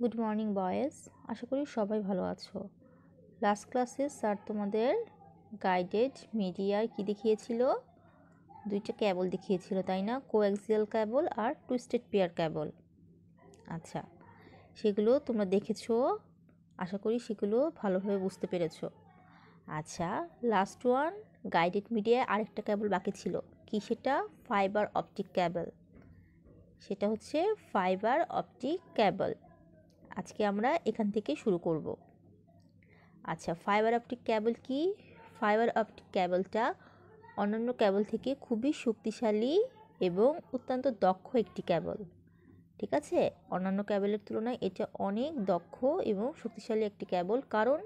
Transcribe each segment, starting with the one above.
Good morning boys, আশা করি সবাই ভালো আছো। লাস্ট ক্লাসে স্যার তোমাদের গাইডেড মিডিয়ার কি দেখিয়েছিল? দুইটা ক্যাবল দেখিয়েছিল, তাই না? কোঅ্যাক্সিয়াল ক্যাবল আর টুইস্টেড পেয়ার ক্যাবল। আচ্ছা, সেগুলো তোমরা দেখেছো, আশা করি সেগুলো ভালোভাবে বুঝতে পেরেছো। আচ্ছা, লাস্ট ওয়ান গাইডেড মিডিয়ায় আরেকটা ক্যাবল বাকি ছিল, কি সেটা? Fibre optic cable. সেটা হচ্ছে ফাইবার অপটিক ক্যাবল। আজকে আমরা এখান থেকে শুরু করব। আচ্ছা, ফাইবার অপটিক ক্যাবল কি? ফাইবার অপটিক ক্যাবলটা অন্যান্য ক্যাবল থেকে খুবই শক্তিশালী এবং অত্যন্ত দক্ষ একটি ক্যাবল। ঠিক আছে, অন্যান্য ক্যাবলের তুলনায় এটা অনেক দক্ষ এবং শক্তিশালী একটি ক্যাবল, কারণ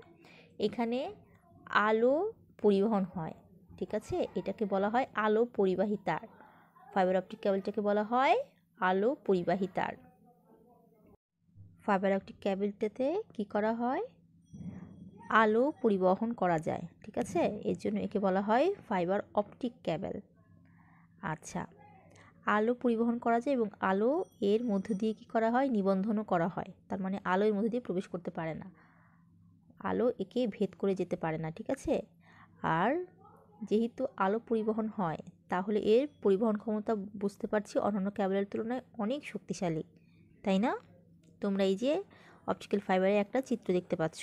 এখানে আলো পরিবহন হয়। ঠিক আছে, এটাকে বলা হয় আলো পরিবাহী তার। ফাইবার অপটিক ক্যাবলটাকে বলা হয় আলো পরিবাহী তার। ফাইবার অপটিক ক্যাবলটাতে কী করা হয়? আলো পরিবহন করা যায়। ঠিক আছে, এর জন্য একে বলা হয় ফাইবার অপটিক ক্যাবল। আচ্ছা, আলো পরিবহন করা যায় এবং আলো এর মধ্য দিয়ে কী করা হয়? নিবন্ধনও করা হয়। তার মানে আলো এর মধ্যে দিয়ে প্রবেশ করতে পারে না, আলো একে ভেদ করে যেতে পারে না। ঠিক আছে, আর যেহেতু আলো পরিবহন হয়, তাহলে এর পরিবহন ক্ষমতা বুঝতে পারছি অন্যান্য ক্যাবলের তুলনায় অনেক শক্তিশালী, তাই না? তোমরা এই যে অপটিক্যাল ফাইবারে একটা চিত্র দেখতে পাচ্ছ।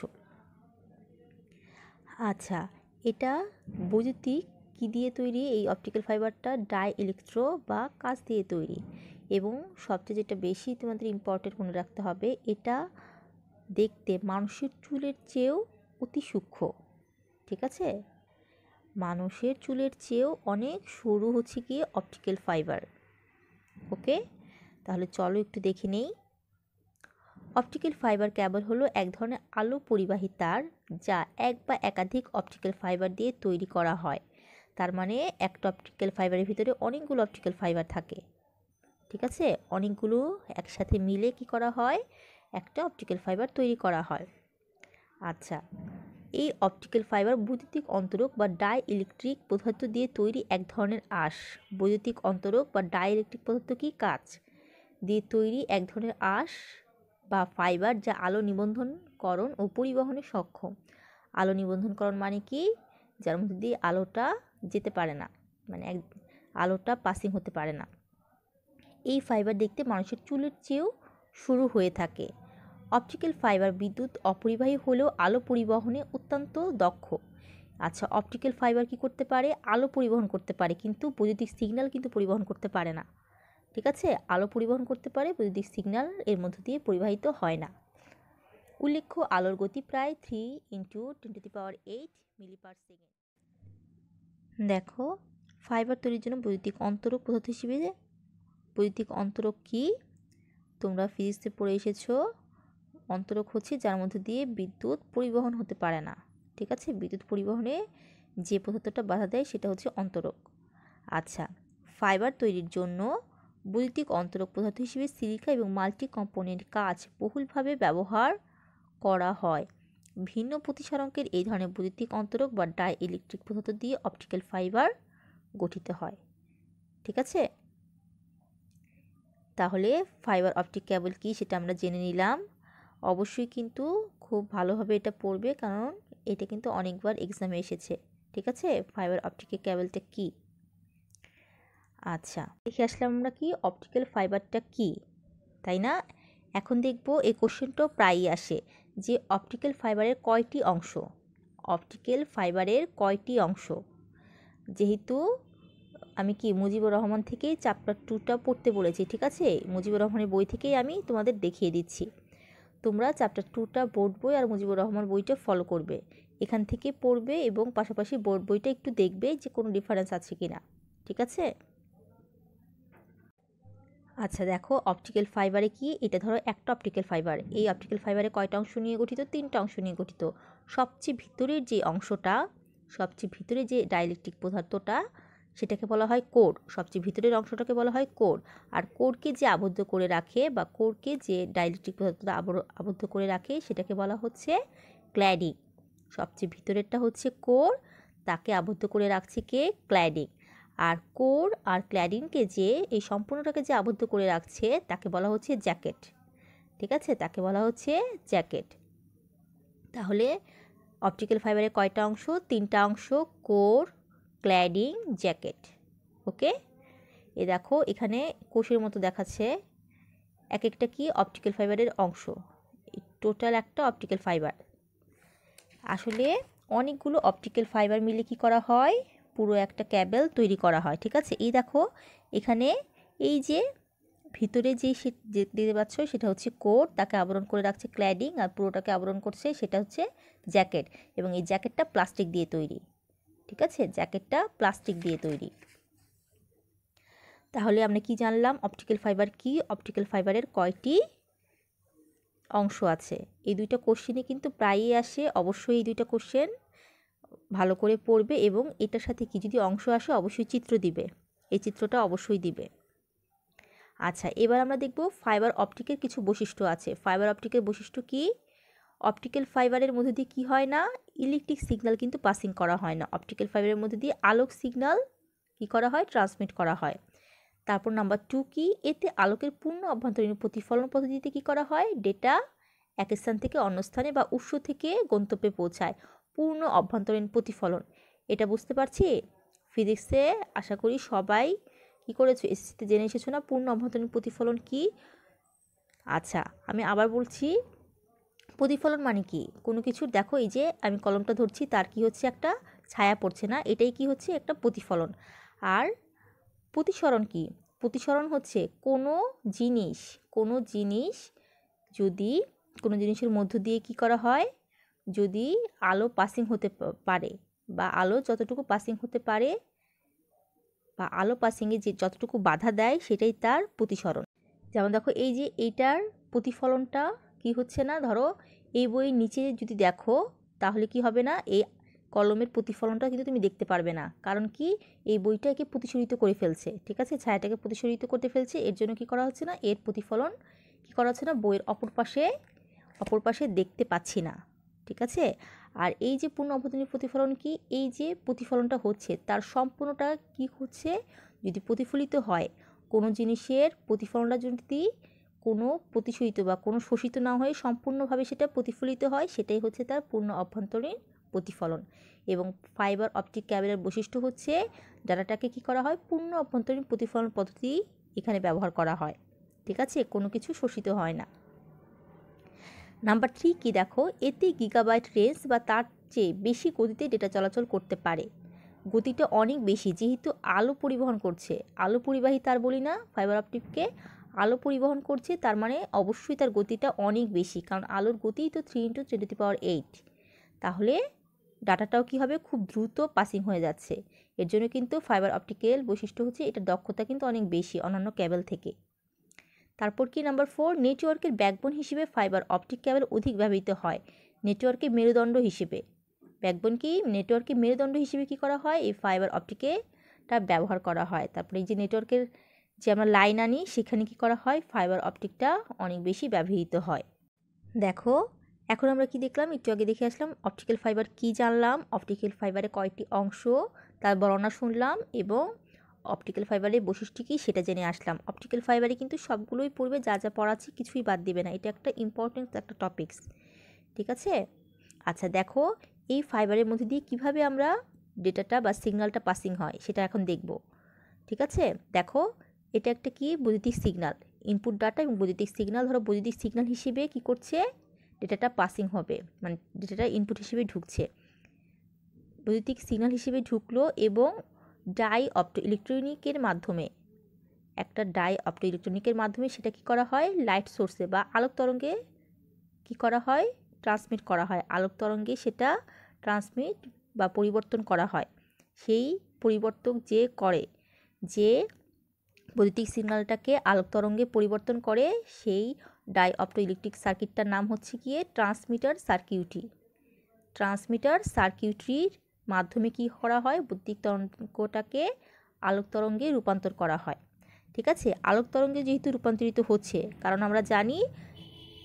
আচ্ছা, এটা বৈদ্যুতিক কী দিয়ে তৈরি? এই অপটিক্যাল ফাইবারটা ডাই ইলেকট্রো বা কাঁচ দিয়ে তৈরি, এবং সবচেয়ে যেটা বেশি তোমাদের ইম্পর্টেন্ট মনে রাখতে হবে, এটা দেখতে মানুষের চুলের চেয়েও অতি সূক্ষ্ম। ঠিক আছে, মানুষের চুলের চেয়েও অনেক সরু হচ্ছে গিয়ে অপটিক্যাল ফাইবার। ওকে, তাহলে চলো একটু দেখে নেই। অপটিক্যাল ফাইবার ক্যাবল হলো এক ধরনের আলো পরিবাহী তার, যা এক বা একাধিক অপটিক্যাল ফাইবার দিয়ে তৈরি করা হয়। তার মানে একটা অপটিক্যাল ফাইবারের ভিতরে অনেকগুলো অপটিক্যাল ফাইবার থাকে। ঠিক আছে, অনেকগুলো একসাথে মিলে কি করা হয়? একটা অপটিক্যাল ফাইবার তৈরি করা হয়। আচ্ছা, এই অপটিক্যাল ফাইবার বৈদ্যুতিক অন্তরক বা ডাই ইলেকট্রিক পদার্থ দিয়ে তৈরি এক ধরনের আঁশ। বৈদ্যুতিক অন্তরক বা ডাই ইলেকট্রিক পদার্থ কি? কাঁচ দিয়ে তৈরি এক ধরনের আঁশ বা ফাইবার, যা আলো নিবন্ধনকরণ ও পরিবহনে সক্ষম। আলো নিবন্ধনকরণ মানে কি? যার মধ্যে দিয়ে আলোটা যেতে পারে না, মানে আলোটা পাসিং হতে পারে না। এই ফাইবার দেখতে মানুষের চুলের চেয়েও সরু হয়ে থাকে। অপটিক্যাল ফাইবার বিদ্যুৎ অপরিবাহী হলেও আলো পরিবহনে অত্যন্ত দক্ষ। আচ্ছা, অপটিক্যাল ফাইবার কি করতে পারে? আলো পরিবহন করতে পারে, কিন্তু বৈদ্যুতিক সিগন্যাল কিন্তু পরিবহন করতে পারে না। ঠিক আছে, আলো পরিবহন করতে পারে, বৈদ্যুতিক সিগন্যাল এর মধ্য দিয়ে পরিবাহিত হয় না। উল্লেখ্য, আলোর গতি প্রায় 3 × 10⁸ মিলি/সেকেন্ড। দেখো, ফাইবার তৈরির জন্য বৈদ্যুতিক অন্তরক পদার্থ হিসেবে, বৈদ্যুতিক অন্তরক কি? তোমরা ফিজিক্সে পড়ে এসেছো, অন্তরক হচ্ছে যার মধ্যে দিয়ে বিদ্যুৎ পরিবহন হতে পারে না। ঠিক আছে, বিদ্যুৎ পরিবহনে যে পদার্থটা বাধা দেয় সেটা হচ্ছে অন্তরক। আচ্ছা, ফাইবার তৈরির জন্য বৈদ্যুতিক অন্তরক পদার্থ হিসেবে সিলিকা এবং মাল্টি কম্পোনেন্ট কাঁচ বহুলভাবে ব্যবহার করা হয়। ভিন্ন প্রতিসারকের এই ধরনের বৈদ্যুতিক অন্তরক বা ডাই ইলেকট্রিক পদার্থ দিয়ে অপটিক্যাল ফাইবার গঠিত হয়। ঠিক আছে, তাহলে ফাইবার অপটিক ক্যাবল কি সেটা আমরা জেনে নিলাম। অবশ্যই কিন্তু খুব ভালোভাবে এটা পড়বে, কারণ এটা কিন্তু অনেকবার এক্সামে এসেছে। ঠিক আছে, ফাইবার অপটিক ক্যাবলটা কি? আচ্ছা, দেখে আসলাম আমরা কি অপটিক্যাল ফাইবারটা কি, তাই না? এখন দেখব, এই কোশ্চেনটাও প্রায়ই আসে যে অপটিক্যাল ফাইবারের কয়টি অংশ? অপটিক্যাল ফাইবারের কয়টি অংশ? যেহেতু আমি কি মুজিবুর রহমান থেকেই চ্যাপ্টার 2টা পড়তে বলেছি, ঠিক আছে, মুজিবুর রহমানের বই থেকেই আমি তোমাদের দেখিয়ে দিচ্ছি। তোমরা চ্যাপ্টার 2টা বোর্ড বই আর মুজিবুর রহমান বইটা ফলো করবে, এখান থেকে পড়বে এবং পাশাপাশি বোর্ড বইটা একটু দেখবে যে কোনো ডিফারেন্স আছে কি না। ঠিক আছে, আচ্ছা দেখো, অপটিক্যাল ফাইবারে কি? এটা ধরো একটা অপটিক্যাল ফাইবার, এই অপটিক্যাল ফাইবারে কয়টা অংশ নিয়ে গঠিত? 3টা অংশ নিয়ে গঠিত। সবচেয়ে ভিতরের যে অংশটা, সবচেয়ে ভিতরে যে ডাইইলেকট্রিক পদার্থটা, সেটাকে বলা হয় কোর। সবচেয়ে ভিতরের অংশটাকে বলা হয় কোর। আর কোরকে যে আবদ্ধ করে রাখে, বা কোরকে যে ডাইইলেকট্রিক পদার্থটা আবদ্ধ করে রাখে, সেটাকে বলা হচ্ছে ক্ল্যাডিং। সবচেয়ে ভিতরেরটা হচ্ছে কোর, তাকে আবদ্ধ করে রাখছে কে? ক্ল্যাডিং। আর কোর আর ক্ল্যাডিংকে যে এই সম্পূর্ণটাকে যে আবদ্ধ করে রাখছে, তাকে বলা হচ্ছে জ্যাকেট। ঠিক আছে, তাকে বলা হচ্ছে জ্যাকেট। তাহলে অপটিক্যাল ফাইবারের কয়টা অংশ? 3টা অংশ, কোর, ক্ল্যাডিং, জ্যাকেট। ওকে, এ দেখো এখানে কোষের মতো দেখাচ্ছে, এক একটা কি অপটিক্যাল ফাইবারের অংশ। টোটাল একটা অপটিক্যাল ফাইবার। আসলে অনেকগুলো অপটিক্যাল ফাইবার মিলে কি করা হয়, পুরো একটা ক্যাবেল তৈরি করা হয়। ঠিক আছে, এই দেখো এখানে এই যে ভিতরে যে দিতে পাচ্ছ সেটা হচ্ছে কোর, তাকে আবরণ করে রাখছে ক্ল্যাডিং, আর পুরোটাকে আবরণ করছে সেটা হচ্ছে জ্যাকেট। এবং এই জ্যাকেটটা প্লাস্টিক দিয়ে তৈরি। ঠিক আছে, জ্যাকেটটা প্লাস্টিক দিয়ে তৈরি। তাহলে আমরা কি জানলাম অপটিক্যাল ফাইবার কি, অপটিক্যাল ফাইবারের কয়টি অংশ আছে। এই দুইটা কোশ্চেনে কিন্তু প্রায়ই আসে, অবশ্যই এই দুইটা কোশ্চেন ভালো করে পড়বে, এবং এটার সাথে কি যদি অংশ আসে অবশ্যই চিত্র দিবে, এই চিত্রটা অবশ্যই দিবে। আচ্ছা, এবার আমরা দেখব ফাইবার অপটিকের কিছু বৈশিষ্ট্য আছে। ফাইবার অপটিকের বৈশিষ্ট্য কি? অপটিক্যাল ফাইবারের মধ্যে দিয়ে কী হয় না, ইলেকট্রিক সিগন্যাল কিন্তু পাসিং করা হয় না। অপটিক্যাল ফাইবারের মধ্যে দিয়ে আলোক সিগন্যাল কী করা হয়, ট্রান্সমিট করা হয়। তারপর নাম্বার 2 কি, এতে আলোকের পূর্ণ অভ্যন্তরীণ প্রতিফলন পদ্ধতিতে কী করা হয়, ডেটা এক স্থান থেকে অন্য স্থানে বা উৎস থেকে গন্তব্যে পৌঁছায়। পূর্ণ অভ্যন্তরীণ প্রতিফলন, এটা বুঝতে পারছি। ফিজিক্সে আশা করি সবাই কী করেছো, এসএসসিতে জেনে এসেছো না পূর্ণ অভ্যন্তরীণ প্রতিফলন কি। আচ্ছা, আমি আবার বলছি, প্রতিফলন মানে কি, কোনো কিছুর দেখো এই যে আমি কলমটা ধরছি তার কি হচ্ছে, একটা ছায়া পড়ছে না, এটাই কি হচ্ছে, একটা প্রতিফলন। আর প্রতিসরণ কি, প্রতিসরণ হচ্ছে কোনো জিনিস যদি কোনো জিনিসের মধ্য দিয়ে কি করা হয়, যদি আলো পাসিং হতে পারে, বা আলো যতটুকু পাসিং হতে পারে, বা আলো পাসিংয়ে যে যতটুকু বাধা দেয় সেটাই তার প্রতিসরণ। যেমন দেখো এই যে এইটার প্রতিফলনটা কি হচ্ছে না, ধরো এই বইয়ের নিচে যদি দেখো তাহলে কি হবে না, এই কলমের প্রতিফলনটা কিন্তু তুমি দেখতে পারবে না। কারণ কি, এই বইটাকে প্রতিসরিত করে ফেলছে। ঠিক আছে, ছায়াটাকে প্রতিসরিত করতে ফেলছে, এর জন্য কি করা হচ্ছে না, এর প্রতিফলন কি করা হচ্ছে না, বইয়ের অপর পাশে দেখতে পাচ্ছি না। ঠিক আছে, আর এই যে পূর্ণ অভ্যন্তরীণ প্রতিফলন কি, এই যে প্রতিফলনটা হচ্ছে তার সম্পূর্ণটা কি হচ্ছে, যদি প্রতিফলিত হয় কোনো জিনিসের প্রতিফলনটা যদি কোনো প্রতিসরিত বা কোনো শোষিত না হয়ে সম্পূর্ণভাবে সেটা প্রতিফলিত হয়, সেটাই হচ্ছে তার পূর্ণ অভ্যন্তরীণ প্রতিফলন। এবং ফাইবার অপটিক ক্যাবেলের বৈশিষ্ট্য হচ্ছে ডাটাটাকে কি করা হয়, পূর্ণ অভ্যন্তরীণ প্রতিফলন পদ্ধতি এখানে ব্যবহার করা হয়। ঠিক আছে, কোনো কিছু শোষিত হয় না। নাম্বার 3 কি দেখো, এতে গিগাবাইট রেঞ্জ বা তার চেয়ে বেশি গতিতে ডেটা চলাচল করতে পারে। গতিটা অনেক বেশি, যেহেতু আলো পরিবহন করছে, আলো পরিবাহী তার বলি না ফাইবার অপটিককে, আলো পরিবহন করছে তার মানে অবশ্যই তার গতিটা অনেক বেশি, কারণ আলোর গতিই তো 3 × 10⁸। তাহলে ডাটাটাও কি হবে, খুব দ্রুত পাসিং হয়ে যাচ্ছে। এর জন্য কিন্তু ফাইবার অপটিক্যাল বৈশিষ্ট্য হচ্ছে এটার দক্ষতা কিন্তু অনেক বেশি অন্যান্য ক্যাবেল থেকে। তারপর কি নাম্বার 4, নেটওয়ার্কের ব্যাকবোন হিসেবে ফাইবার অপটিক ক্যাবেল অধিক ব্যবহৃত হয়। নেটওয়ার্কের মেরুদণ্ড হিসেবে, ব্যাকবোন কি, নেটওয়ার্কের মেরুদণ্ড হিসেবে কি করা হয়, এই ফাইবার অপটিকটা ব্যবহার করা হয়। তারপরে এই যে নেটওয়ার্কের যে আমরা লাইন আনি সেখানে কি করা হয়, ফাইবার অপটিকটা অনেক বেশি ব্যবহৃত হয়। দেখো এখন আমরা কি দেখলাম, একটু আগে দেখে আসলাম অপটিক্যাল ফাইবার কি জানলাম, অপটিক্যাল ফাইবারে কয়টি অংশ তার বর্ণনা শুনলাম, এবং অপটিক্যাল ফাইবারের বৈশিষ্ট্য কী সেটা জেনে আসলাম। অপটিক্যাল ফাইবারে কিন্তু সবগুলোই পড়বে, যা যা পড়াচ্ছি কিছুই বাদ দেবে না, এটা একটা ইম্পর্টেন্ট একটা টপিকস। ঠিক আছে, আচ্ছা দেখো এই ফাইবারের মধ্যে দিয়ে কিভাবে আমরা ডেটাটা বা সিগন্যালটা পাসিং হয় সেটা এখন দেখব। ঠিক আছে, দেখো এটা একটা কি বৈদ্যুতিক সিগন্যাল, ইনপুট ডাটা এবং বৈদ্যুতিক সিগন্যাল। ধরো বৈদ্যুতিক সিগন্যাল হিসেবে কি করছে, ডেটাটা পাসিং হবে, মানে ডেটাটা ইনপুট হিসেবে ঢুকছে, বৈদ্যুতিক সিগন্যাল হিসেবে ঢুকলো, এবং ডাই অপটো ইলেকট্রনিকের মাধ্যমে, একটা ডাই অপটো ইলেকট্রনিকের মাধ্যমে সেটা কি করা হয়, লাইট সোর্সে বা আলোক তরঙ্গে কি করা হয়, ট্রান্সমিট করা হয়। আলোক তরঙ্গে সেটা ট্রান্সমিট বা পরিবর্তন করা হয়। সেই পরিবর্তক যে বৈদ্যুতিক সিগন্যালটাকে আলোক তরঙ্গে পরিবর্তন করে, সেই ডাই অপটো ইলেকট্রিক সার্কিটটার নাম হচ্ছে গিয়ে ট্রান্সমিটার সার্কিউটরি। ট্রান্সমিটার সার্কিউটরির মাধ্যমে কি করা হয়, বৈদ্যুতিক তরঙ্গটাকে আলোক তরঙ্গে রূপান্তর করা হয়। ঠিক আছে, আলোক তরঙ্গে যেহেতু রূপান্তরিত হচ্ছে, কারণ আমরা জানি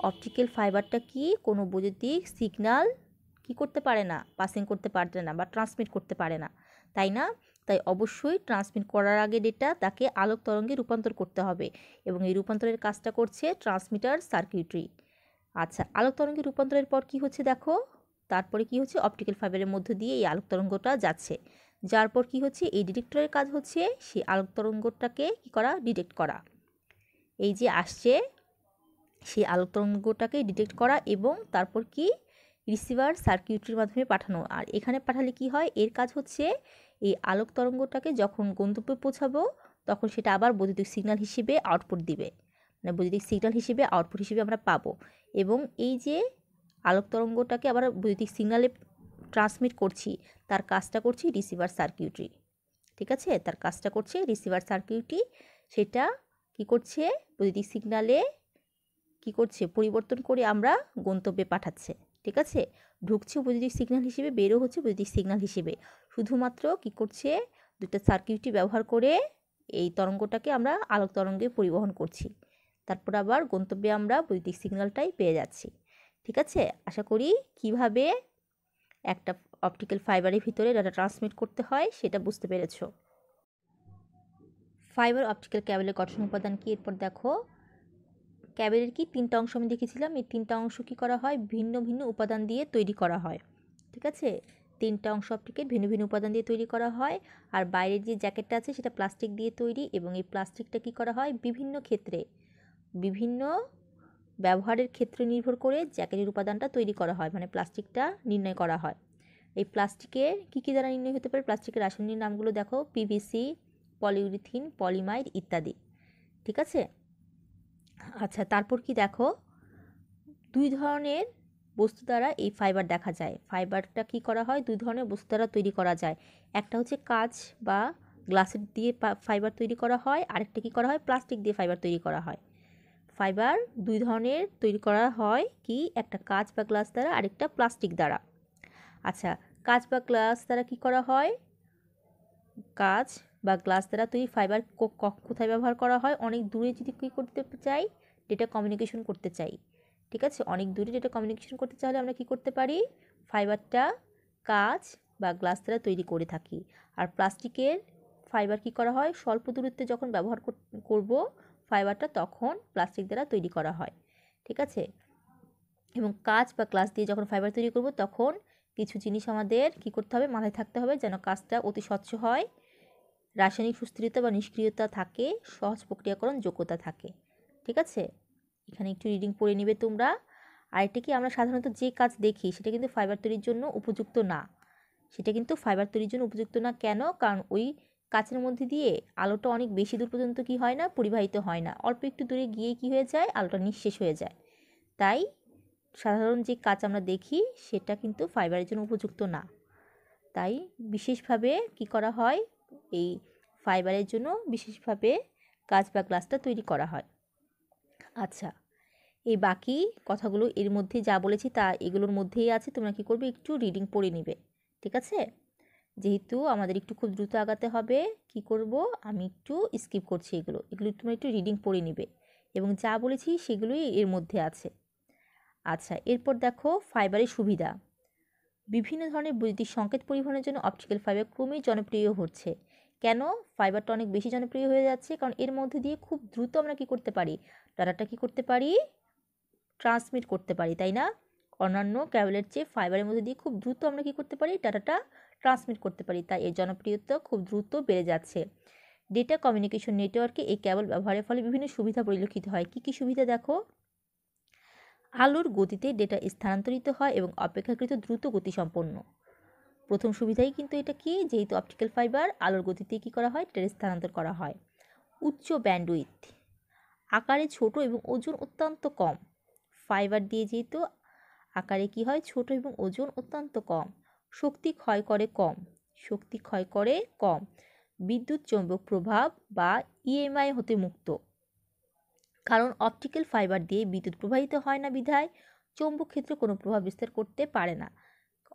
অপটিক্যাল ফাইবারটা কি, কোনো বৈদ্যুতিক সিগন্যাল কি করতে পারে না, পাসিং করতে পারে না বা ট্রান্সমিট করতে পারে না, তাই না। তাই অবশ্যই ট্রান্সমিট করার আগে ডেটা তাকে আলোক তরঙ্গে রূপান্তর করতে হবে এবং এই রূপান্তরের কাজটা করছে ট্রান্সমিটার সার্কিটরি। আচ্ছা, আলোক তরঙ্গে রূপান্তরের পর কি হচ্ছে দেখো, তারপরে কি হচ্ছে অপটিক্যাল ফাইবারের মধ্য দিয়ে এই আলোক তরঙ্গটা যাচ্ছে, যার পর কি হচ্ছে এই ডিটেক্টরের কাজ হচ্ছে সেই আলোক তরঙ্গটাকে কি করা, ডিটেক্ট করা। এই যে আসছে সেই আলোক তরঙ্গটাকে ডিটেক্ট করা এবং তারপর কি রিসিভার সার্কিটরির মাধ্যমে পাঠানো। আর এখানে পাঠালে কি হয়, এর কাজ হচ্ছে এই আলোক তরঙ্গটাকে যখন গন্তব্যে পৌঁছাবো তখন সেটা আবার বৈদ্যুতিক সিগন্যাল হিসেবে আউটপুট দিবে, মানে বৈদ্যুতিক সিগন্যাল হিসেবে আউটপুট হিসেবে আমরা পাবো। এবং এই যে আলোক তরঙ্গটাকে আবার বৈদ্যুতিক সিগন্যালে ট্রান্সমিট করছি তার কাজটা করছি রিসিভার সার্কিটরি। ঠিক আছে, তার কাজটা করছে রিসিভার সার্কিটরি, সেটা কি করছে বৈদ্যুতিক সিগন্যালে কি করছে পরিবর্তন করে আমরা গন্তব্যে পাঠাচ্ছে। ঠিক আছে, ঢুকছে বৈদ্যুতিক সিগন্যাল হিসেবে, বেরো হচ্ছে বৈদ্যুতিক সিগন্যাল হিসেবে, শুধুমাত্র কি করছে দুটো সার্কিটরি ব্যবহার করে এই তরঙ্গটাকে আমরা আলোক তরঙ্গে পরিবহন করছি, তারপর আবার গন্তব্যে আমরা বৈদ্যুতিক সিগন্যালটাই পেয়ে যাচ্ছি। ঠিক আছে, আশা করি কিভাবে একটা অপটিক্যাল ফাইবারের ভিতরে ডাটা ট্রান্সমিট করতে হয় সেটা বুঝতে পেরেছো। ফাইবার অপটিক্যাল ক্যাবেলের গঠন উপাদান কি, এরপর দেখো ক্যাবেলের কি তিনটা অংশ আমি দেখেছিলাম, এই তিনটা অংশ কি করা হয় ভিন্ন ভিন্ন উপাদান দিয়ে তৈরি করা হয়। ঠিক আছে, তিনটা অংশ অপটিকের ভিন্ন ভিন্ন উপাদান দিয়ে তৈরি করা হয়। আর বাইরের যে জ্যাকেটটা আছে সেটা প্লাস্টিক দিয়ে তৈরি এবং এই প্লাস্টিকটা কি করা হয় বিভিন্ন ক্ষেত্রে বিভিন্ন ব্যবহারের ক্ষেত্রে নির্ভর করে জ্যাকেটের উপাদানটা তৈরি করা হয়, মানে প্লাস্টিকটা নির্ণয় করা হয়। এই প্লাস্টিকের কী কী দ্বারা নির্ণয় হতে পারে, প্লাস্টিকের রাসায়নিক নামগুলো দেখো, পিভিসি, পলিউরিথিন, পলিমাইড ইত্যাদি। ঠিক আছে, আচ্ছা তারপর কি দেখো দুই ধরনের বস্তু দ্বারা এই ফাইবার দেখা যায়। ফাইবারটা কি করা হয় দুই ধরনের বস্তু দ্বারা তৈরি করা যায়, একটা হচ্ছে কাঁচ বা গ্লাসের দিয়ে ফাইবার তৈরি করা হয়, আরেকটা কি করা হয় প্লাস্টিক দিয়ে ফাইবার তৈরি করা হয়। ফাইবার দুই ধরনের তৈরি করা হয়, কি একটা কাঁচ বা গ্লাস দ্বারা, আরেকটা প্লাস্টিক দ্বারা। আচ্ছা, কাঁচ বা গ্লাস দ্বারা কি করা হয়, কাঁচ বা গ্লাস দ্বারা তৈরি ফাইবার কোথায় ব্যবহার করা হয়, অনেক দূরে যদি কী করতে চাই ডেটা কমিউনিকেশন করতে চাই। ঠিক আছে, অনেক দূরে ডেটা কমিউনিকেশন করতে চাইলে আমরা কি করতে পারি, ফাইবারটা কাঁচ বা গ্লাস দ্বারা তৈরি করে থাকি। আর প্লাস্টিকের ফাইবার কি করা হয় স্বল্প দূরত্বে যখন ব্যবহার করব ফাইবারটা তখন প্লাস্টিক দ্বারা তৈরি করা হয়। ঠিক আছে, এবং কাঁচ বা গ্লাস দিয়ে যখন ফাইবার তৈরি করব তখন কিছু জিনিস আমাদের কি করতে হবে, মাথায় থাকতে হবে, যেন কাজটা অতি স্বচ্ছ হয়, রাসায়নিক সুস্থিরতা বা নিষ্ক্রিয়তা থাকে, সহজ প্রক্রিয়াকরণ যোগ্যতা থাকে। ঠিক আছে, এখানে একটু রিডিং পড়ে নিবে তোমরা। আর এটা কি আমরা সাধারণত যে কাজ দেখি সেটা কিন্তু ফাইবার তৈরির জন্য উপযুক্ত না, সেটা কিন্তু ফাইবার তৈরির জন্য উপযুক্ত না। কেন, কারণ ওই কাচের মধ্যে দিয়ে আলোটা অনেক বেশি দূর পর্যন্ত কি হয় না, পরিবাহিত হয় না, অল্প একটু দূরে গিয়ে কি হয়ে যায়, আলোটা নিঃশেষ হয়ে যায়। তাই সাধারণ যে কাচ আমরা দেখি সেটা কিন্তু ফাইবারের জন্য উপযুক্ত না। তাই বিশেষভাবে কি করা হয়, এই ফাইবারের জন্য বিশেষভাবে কাঁচ বা গ্লাসটা তৈরি করা হয়। আচ্ছা, এই বাকি কথাগুলো এর মধ্যে যা বলেছি তা এগুলোর মধ্যেই আছে, তোমরা কি করবে একটু রিডিং পড়ে নিবে। ঠিক আছে, যেহেতু আমাদের একটু খুব দ্রুত আগাতে হবে কি করব, আমি একটু স্কিপ করছি এগুলো তোমরা একটু রিডিং পড়ে নিবে এবং যা বলেছি সেগুলোই এর মধ্যে আছে। আচ্ছা, এরপর দেখো ফাইবারের সুবিধা। বিভিন্ন ধরনের বৈদ্যুতিক সংকেত পরিবহনের জন্য অপটিক্যাল ফাইবার ক্রমেই জনপ্রিয় হচ্ছে। কেন ফাইবারটা অনেক বেশি জনপ্রিয় হয়ে যাচ্ছে, কারণ এর মধ্যে দিয়ে খুব দ্রুত আমরা কি করতে পারি, ডাটাটা কি করতে পারি, ট্রান্সমিট করতে পারি, তাই না? অন্যান্য ক্যাবেলের চেয়ে ফাইবারের মধ্যে দিয়ে খুব দ্রুত আমরা কি করতে পারি, ডাটাটা ট্রান্সমিট করতে পারি, তাই এর জনপ্রিয়তা খুব দ্রুত বেড়ে যাচ্ছে। ডেটা কমিউনিকেশন নেটওয়ার্কে এই ক্যাবল ব্যবহারের ফলে বিভিন্ন সুবিধা পরিলক্ষিত হয়। কী কী সুবিধা দেখো, আলোর গতিতে ডেটা স্থানান্তরিত হয় এবং অপেক্ষাকৃত দ্রুত গতিসম্পন্ন। প্রথম সুবিধাই কিন্তু এটা কি, যেহেতু অপটিক্যাল ফাইবার আলোর গতিতে কী করা হয়, ডেটা স্থানান্তর করা হয়। উচ্চ ব্যান্ডউইথ, আকারে ছোট এবং ওজন অত্যন্ত কম। ফাইবার দিয়ে যেহেতু আকারে কি হয় ছোট এবং ওজন অত্যন্ত কম। শক্তি ক্ষয় করে কম। বিদ্যুৎ চৌম্বক প্রভাব বা ইএমআই হতে মুক্ত, কারণ অপটিক্যাল ফাইবার দিয়ে বিদ্যুৎ প্রবাহিত হয় না বিধায় চৌম্বক ক্ষেত্রে কোনো প্রভাব বিস্তার করতে পারে না।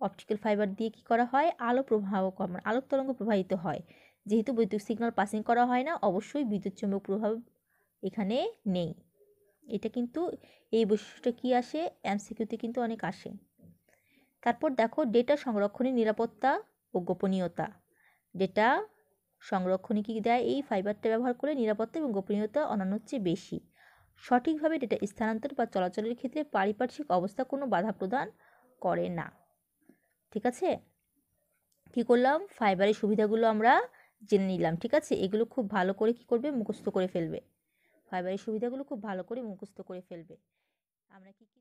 অপটিক্যাল ফাইবার দিয়ে কি করা হয়, আলো প্রবাহ কম, আলোক তরঙ্গ প্রবাহিত হয়, যেহেতু বৈদ্যুতিক সিগন্যাল পাসিং করা হয় না, অবশ্যই বিদ্যুৎ চৌম্বক প্রভাব এখানে নেই। এটা কিন্তু এই বৈশিষ্ট্যটা কি আসে, এমসিকিউতে কিন্তু অনেক আসে। তারপর দেখো ডেটা সংরক্ষণের নিরাপত্তা ও গোপনীয়তা। ডেটা সংরক্ষণে কী দেয়? এই ফাইবারটা ব্যবহার করে নিরাপত্তা এবং গোপনীয়তা অন্যান্যর চেয়ে বেশি। সঠিকভাবে ডেটা স্থানান্তর বা চলাচলের ক্ষেত্রে পারিপার্শ্বিক অবস্থা কোনো বাধা প্রদান করে না। ঠিক আছে, কী করলাম? ফাইবারের সুবিধাগুলো আমরা জেনে নিলাম। ঠিক আছে, এগুলো খুব ভালো করে কী করবে? মুখস্থ করে ফেলবে। ফাইবারের সুবিধাগুলো খুব ভালো করে মুখস্থ করে ফেলবে। আমরা কী কী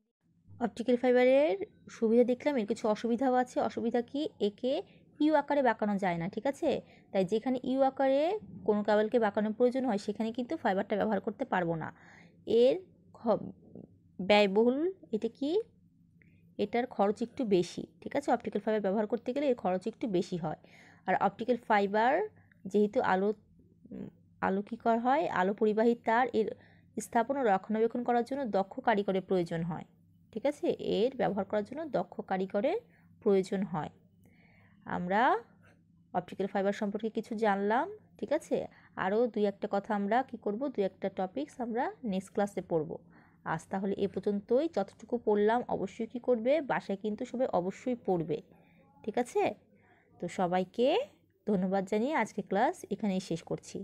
অপটিক্যাল ফাইবারের সুবিধা দেখলাম, এর কিছু অসুবিধাও আছে। অসুবিধা কি? একে ইউ আকারে বাঁকানো যায় না। ঠিক আছে, তাই যেখানে ইউ আকারে কোনো কেবলকে বাঁকানোর প্রয়োজন হয় সেখানে কিন্তু ফাইবারটা ব্যবহার করতে পারবো না। এর ব্যয়বহুল, এটা কি? এটার খরচ একটু বেশি। ঠিক আছে, অপটিক্যাল ফাইবার ব্যবহার করতে গেলে এর খরচ একটু বেশি হয়। আর অপটিক্যাল ফাইবার যেহেতু আলো কী করা হয়? আলো পরিবাহী তার, এর স্থাপন ও রক্ষণাবেক্ষণ করার জন্য দক্ষ কারিগরের প্রয়োজন হয়। ঠিক আছে, এর ব্যবহার করার জন্য দক্ষ কারিগরের প্রয়োজন হয়। আমরা অপটিক্যাল ফাইবার সম্পর্কে কিছু জানলাম। ঠিক আছে, আরও দুই একটা কথা আমরা কী করব? দুই একটা টপিকস আমরা নেক্সট ক্লাসে পড়ব। আজ তাহলে এ পর্যন্তই। যতটুকু পড়লাম অবশ্যই কী করবে? বাসায় কিন্তু সবাই অবশ্যই পড়বে। ঠিক আছে, তো সবাইকে ধন্যবাদ জানিয়ে আজকে ক্লাস এখানেই শেষ করছি।